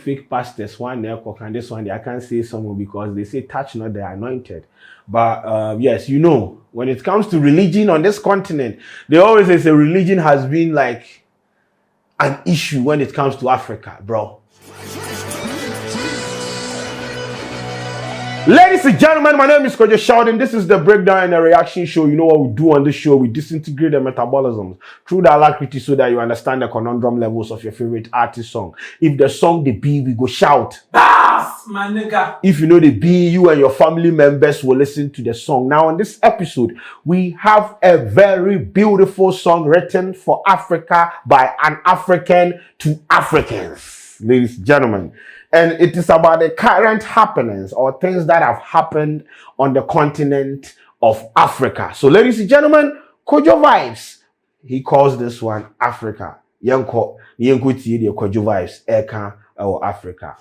fake pastors, one network, and this one, I can't say someone because they say touch not the anointed. But yes, you know, when it comes to religion on this continent, they always say religion has been like an issue when it comes to Africa, bro. Ladies and gentlemen, my name is Kojo Shouting. This is the breakdown and the reaction show. You know what we do on this show? We disintegrate the metabolisms through the alacrity so that you understand the conundrum levels of your favorite artist song. If the song the B, we go shout. That's my nigga. If you know the B, you and your family members will listen to the song. Now, on this episode, we have a very beautiful song written for Africa by an African to Africans. Ladies and gentlemen. And it is about the current happenings or things that have happened on the continent of Africa. So, ladies and gentlemen, Kojo Vybz, he calls this one Africa. Yanko tie the Kojo Vybz, Eka or Africa.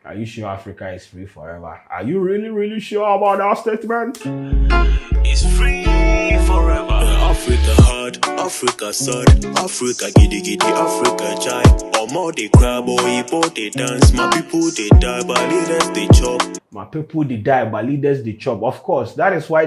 Are you sure Africa is free forever? Are you really sure about that statement? It's free forever. Africa hard, Africa sad, Africa giddy giddy, Africa chai. Or more they cry, boy, they dance. My people they die, but leaders they chop. My people they die, but leaders they chop. Of course, that is why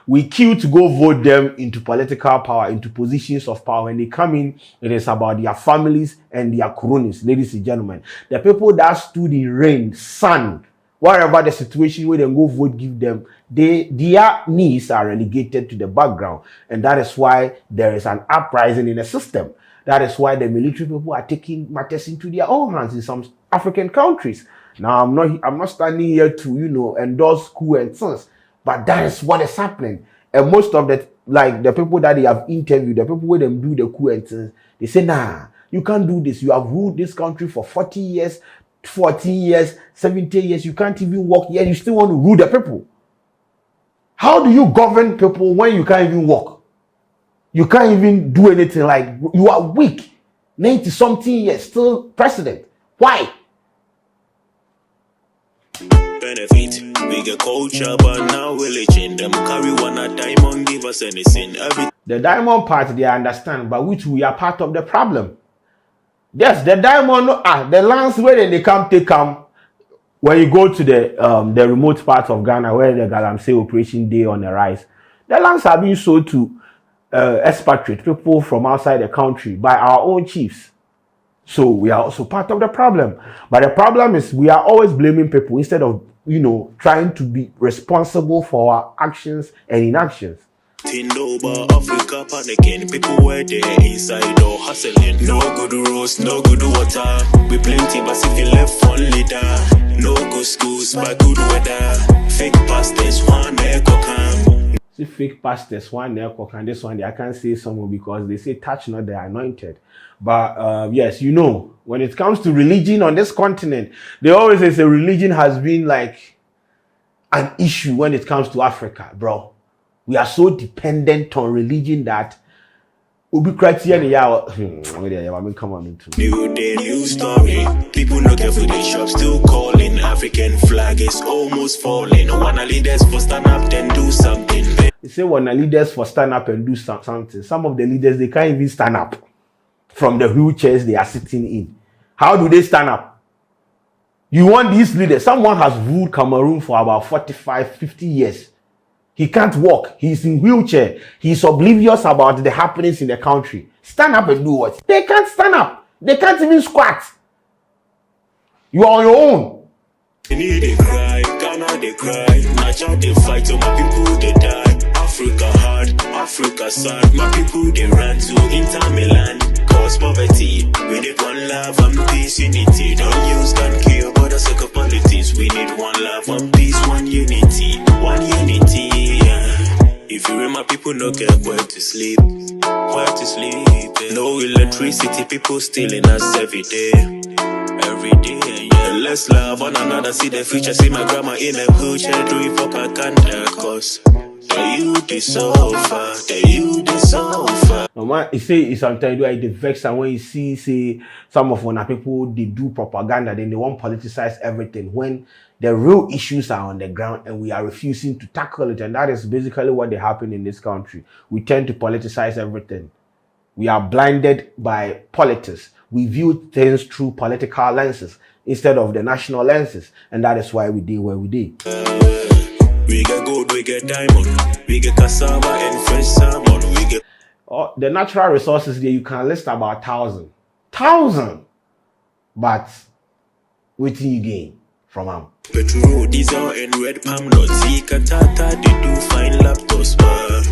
we kill to go vote them into political power, into positions of power. When they come in, it is about their families and their cronies, ladies and gentlemen. The people that stood in rain, sun, whatever the situation where they go vote give them, their needs are relegated to the background. And that is why there is an uprising in the system. That is why the military people are taking matters into their own hands in some African countries. Now, I'm not standing here to, you know, endorse coup and things, but that is what is happening. And most of the people that they have interviewed, the people where them do the coup and things, they say, nah, you can't do this. You have ruled this country for 40 years, 14 years, 70 years. You can't even walk yet. You still want to rule the people. How do you govern people when you can't even walk? You can't even do anything. Like, you are weak. 90-something years, still president. Why? Benefit, we get culture, but now we're leeching them. Carry one a diamond, give us anything. The diamond part, they understand, but which we are part of the problem. Yes, the diamond, the lands where they come take come. When you go to the remote part of Ghana where the Galamsey operation day on the rise, the lands are being sold to expatriate people from outside the country by our own chiefs. So we are also part of the problem. But the problem is we are always blaming people instead of, you know, trying to be responsible for our actions and inactions. Over Africa panicking, people were there inside or hustling. No good roads, no good water. We plenty, but if you left one leader. No good schools, but good weather. Fake pastors, one echo can. See, fake pastors, one echo can. This one, I can't say someone because they say touch not the anointed. But yes, you know, when it comes to religion on this continent, they always say religion has been like an issue when it comes to Africa, bro. We are so dependent on religion that New day, new story. People look for the shop, still calling. African flag is almost falling. Wanna leaders for stand up, then do something. They say wanna leaders for stand up and do something. Some of the leaders, they can't even stand up from the wheelchairs they are sitting in. How do they stand up? You want these leaders? Someone has ruled Cameroon for about 45, 50 years. He can't walk. He's in wheelchair. He's oblivious about the happenings in the country. Stand up and do what? They can't stand up. They can't even squat. You are on your own. They cry, Ghana they cry, Nigeria they fight, so my people they die. Africa hard, Africa sad, my people they run to Inter Milan. Cause poverty, we need one love and peace, unity. Don't use gun kill, but the sake of politics. We need one love, one peace, one unity, one unity. If you read my people, no get where to sleep, where to sleep. No electricity, people stealing us every day, every day. Yeah, let's love one another, see the future. See my grandma in a wheelchair doing propaganda. Cause The youth is suffer, the youth is suffer. No man, you say sometimes do the vex, and when you see say some of when people they do propaganda, then they want politicize everything when the real issues are on the ground and we are refusing to tackle it. And that is basically what they happen in this country. We tend to politicize everything. We are blinded by politics. We view things through political lenses instead of the national lenses. And that is why we did where we did. We get gold, we get diamond, we get cassava and fresh salmon, we get... The natural resources there, you can list about 1,000. But what do you gain from them? Petrol, diesel, and red palm nuts. Tata, they do fine laptops, but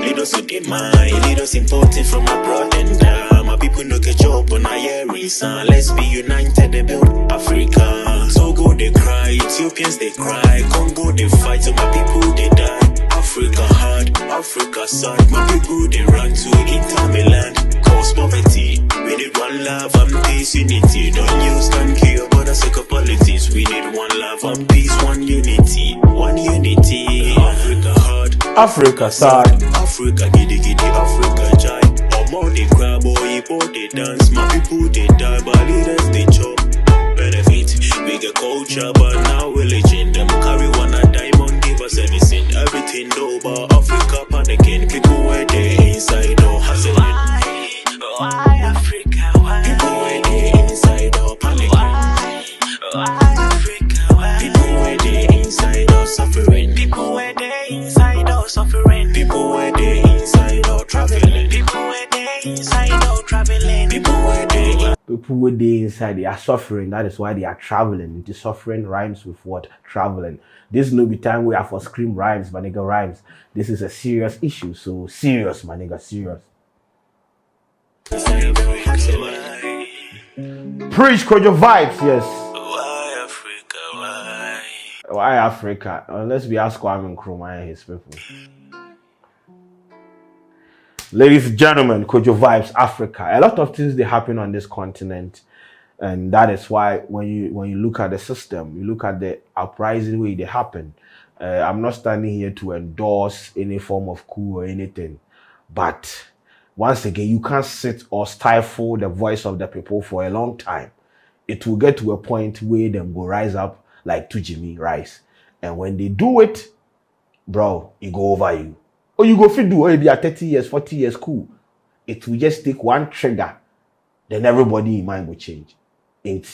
leaders with the mind, leaders imported from abroad, and my people no get job on a year reason. Let's be united and build Africa. Togo they cry, Ethiopians they cry, Congo they fight, so my people they die. Africa hard, Africa sad, my people they run to Inter Milan. Cause poverty, we need one love and peace, unity. Don't use and kill, but the sake of politics. We need one love and peace, one unity, one unity. Africa hard, Africa sad, Africa giddy giddy, Africa giant. Omo they cry, boy, they dance, my people they die, but leaders they chop. Benefit, we get culture, but now religion. Them carry one a diamond, give us anything, everything know about Africa panicking. People where they inside or hustling. Why Africa? Why? People where they inside or panicking. Why Africa? Why? People where they inside or suffering. People where they inside or suffering. People where they inside or traveling. People where they inside or traveling. People where they inside, they are suffering. That is why they are traveling. Into suffering rhymes with what? Traveling. This no be time we have for scream rhymes, my nigga rhymes. This is a serious issue. So serious, my nigga, serious. Preach Kojo Vybz, yes. Why Africa? Why? Why Africa? Unless we ask Kwame Nkrumah and his people. Ladies and gentlemen, Kojo Vybz, Africa. A lot of things they happen on this continent, and that is why when you look at the system, you look at the uprising way they happen. I'm not standing here to endorse any form of coup or anything, but once again, you can't sit or stifle the voice of the people for a long time. It will get to a point where them go rise up like to Jimmy Rice, and when they do it, bro, it go over you. Or you go fit do it be a 30 years, 40 years cool. It will just take one trigger, then everybody in mind will change. And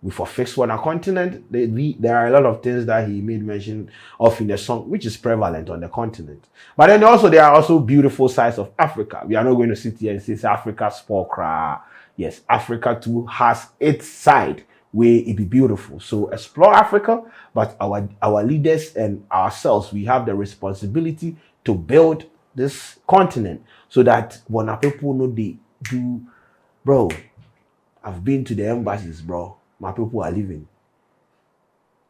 we for fix one a continent, there are a lot of things that he made mention of in the song, which is prevalent on the continent. But then also there are also beautiful sides of Africa. We are not going to sit here and say Africa's poor cry. Yes, Africa too has its side where it be beautiful. So explore Africa, but our leaders and ourselves, we have the responsibility to build this continent so that when our people know they do, bro, I've been to the embassies, bro. My people are leaving.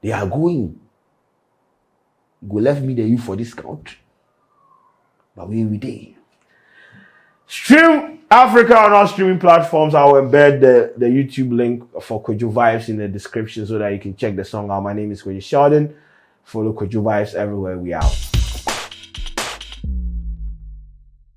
They are going. Go left me the youth for this country. But we there. Stream Africa on all streaming platforms. I will embed the YouTube link for Kojo Vybz in the description so that you can check the song out. My name is Kojo Sheldon. Follow Kojo Vybz everywhere we out.